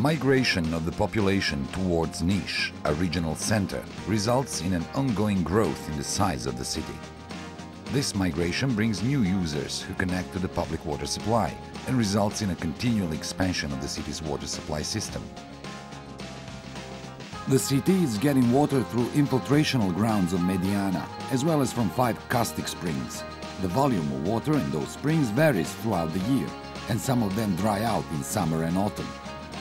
Migration of the population towards Niš, a regional center, results in an ongoing growth in the size of the city. This migration brings new users who connect to the public water supply and results in a continual expansion of the city's water supply system. The city is getting water through infiltrational grounds of Mediana, as well as from 5 caustic springs. The volume of water in those springs varies throughout the year, and some of them dry out in summer and autumn.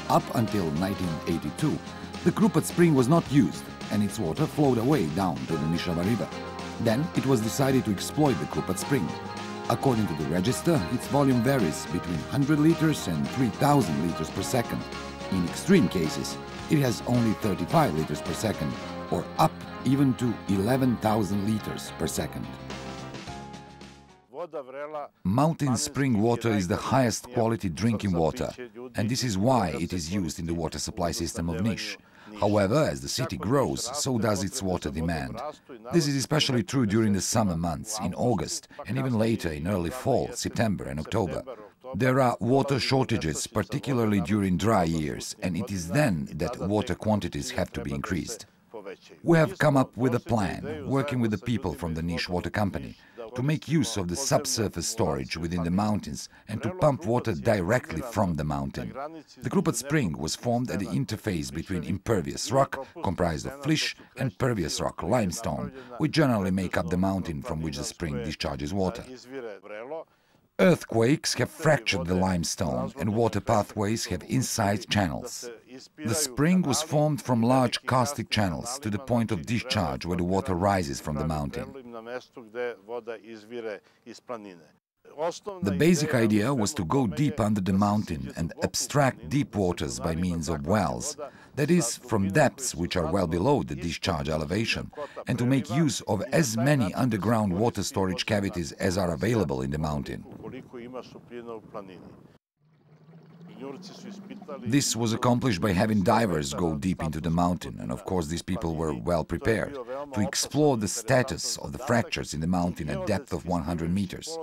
Up until 1982, the Krupac spring was not used, and its water flowed away down to the Nišava river. Then it was decided to exploit the Krupac spring. According to the register, its volume varies between 100 liters and 3,000 liters per second. In extreme cases, it has only 35 liters per second, or up even to 11,000 liters per second. Mountain spring water is the highest quality drinking water, and this is why it is used in the water supply system of Niš. However, as the city grows, so does its water demand. This is especially true during the summer months, in August, and even later in early fall, September and October. There are water shortages, particularly during dry years, and it is then that water quantities have to be increased. We have come up with a plan, working with the people from the Niš Water Company, to make use of the subsurface storage within the mountains and to pump water directly from the mountain. The Krupac spring was formed at the interface between impervious rock, comprised of flysch, and pervious rock, limestone, which generally make up the mountain from which the spring discharges water. Earthquakes have fractured the limestone, and water pathways have inside channels. The spring was formed from large caustic channels to the point of discharge where the water rises from the mountain. The basic idea was to go deep under the mountain and abstract deep waters by means of wells, that is, from depths which are well below the discharge elevation, and to make use of as many underground water storage cavities as are available in the mountain. This was accomplished by having divers go deep into the mountain, and of course these people were well prepared to explore the status of the fractures in the mountain at depth of 100 meters.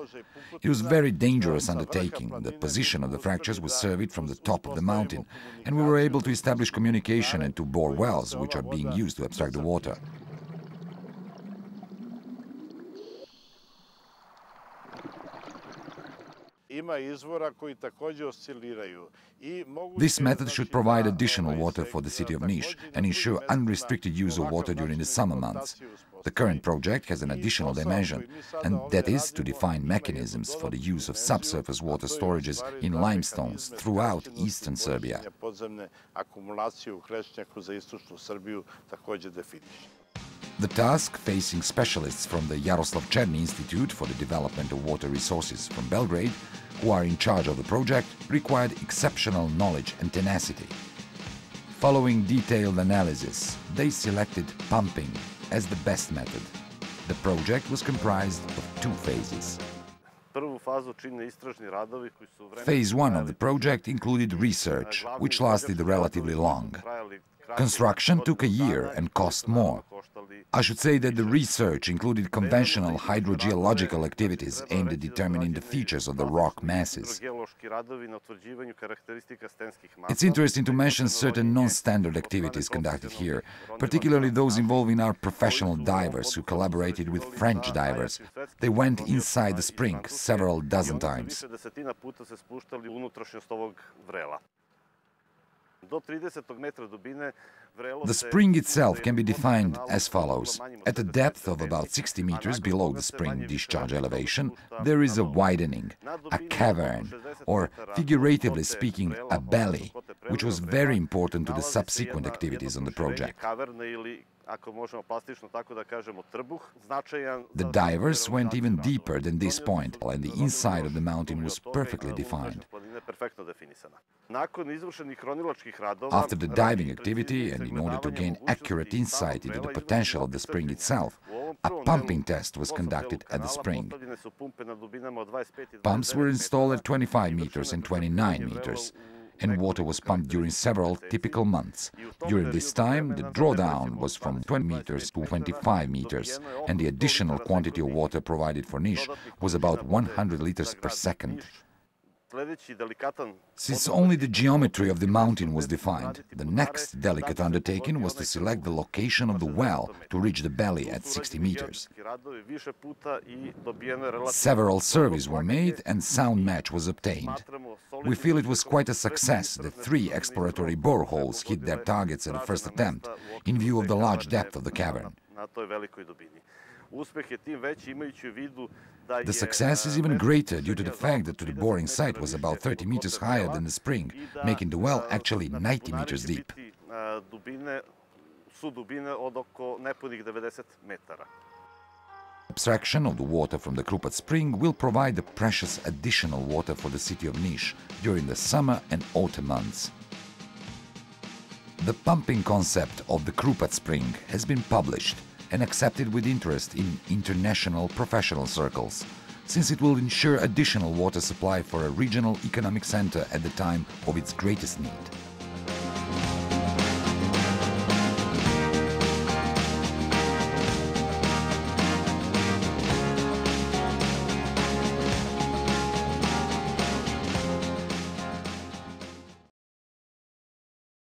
It was a very dangerous undertaking. The position of the fractures was surveyed from the top of the mountain, and we were able to establish communication and to bore wells which are being used to abstract the water. This method should provide additional water for the city of Niš and ensure unrestricted use of water during the summer months. The current project has an additional dimension, and that is to define mechanisms for the use of subsurface water storages in limestones throughout eastern Serbia. The task facing specialists from the Jaroslav Černi Institute for the Development of Water Resources from Belgrade, who are in charge of the project, required exceptional knowledge and tenacity. Following detailed analysis, they selected pumping as the best method. The project was comprised of 2 phases. Phase 1 of the project included research, which lasted relatively long. Construction took a year and cost more. I should say that the research included conventional hydrogeological activities aimed at determining the features of the rock masses. It's interesting to mention certain non-standard activities conducted here, particularly those involving our professional divers who collaborated with French divers. They went inside the spring several dozen times. The spring itself can be defined as follows. At a depth of about 60 meters below the spring discharge elevation, there is a widening, a cavern, or figuratively speaking, a belly, which was very important to the subsequent activities on the project. The divers went even deeper than this point, and the inside of the mountain was perfectly defined. After the diving activity, and in order to gain accurate insight into the potential of the spring itself, a pumping test was conducted at the spring. Pumps were installed at 25 meters and 29 meters. And water was pumped during several typical months. During this time, the drawdown was from 20 meters to 25 meters, and the additional quantity of water provided for Niš was about 100 liters per second. Since only the geometry of the mountain was defined, the next delicate undertaking was to select the location of the well to reach the belly at 60 meters. Several surveys were made and sound match was obtained. We feel it was quite a success that 3 exploratory boreholes hit their targets at the first attempt, in view of the large depth of the cavern. The success is even greater due to the fact that the boring site was about 30 meters higher than the spring, making the well actually 90 meters deep. Abstraction of the water from the Krupac spring will provide the precious additional water for the city of Niš during the summer and autumn months. The pumping concept of the Krupac spring has been published and accepted with interest in international professional circles, since it will ensure additional water supply for a regional economic center at the time of its greatest need.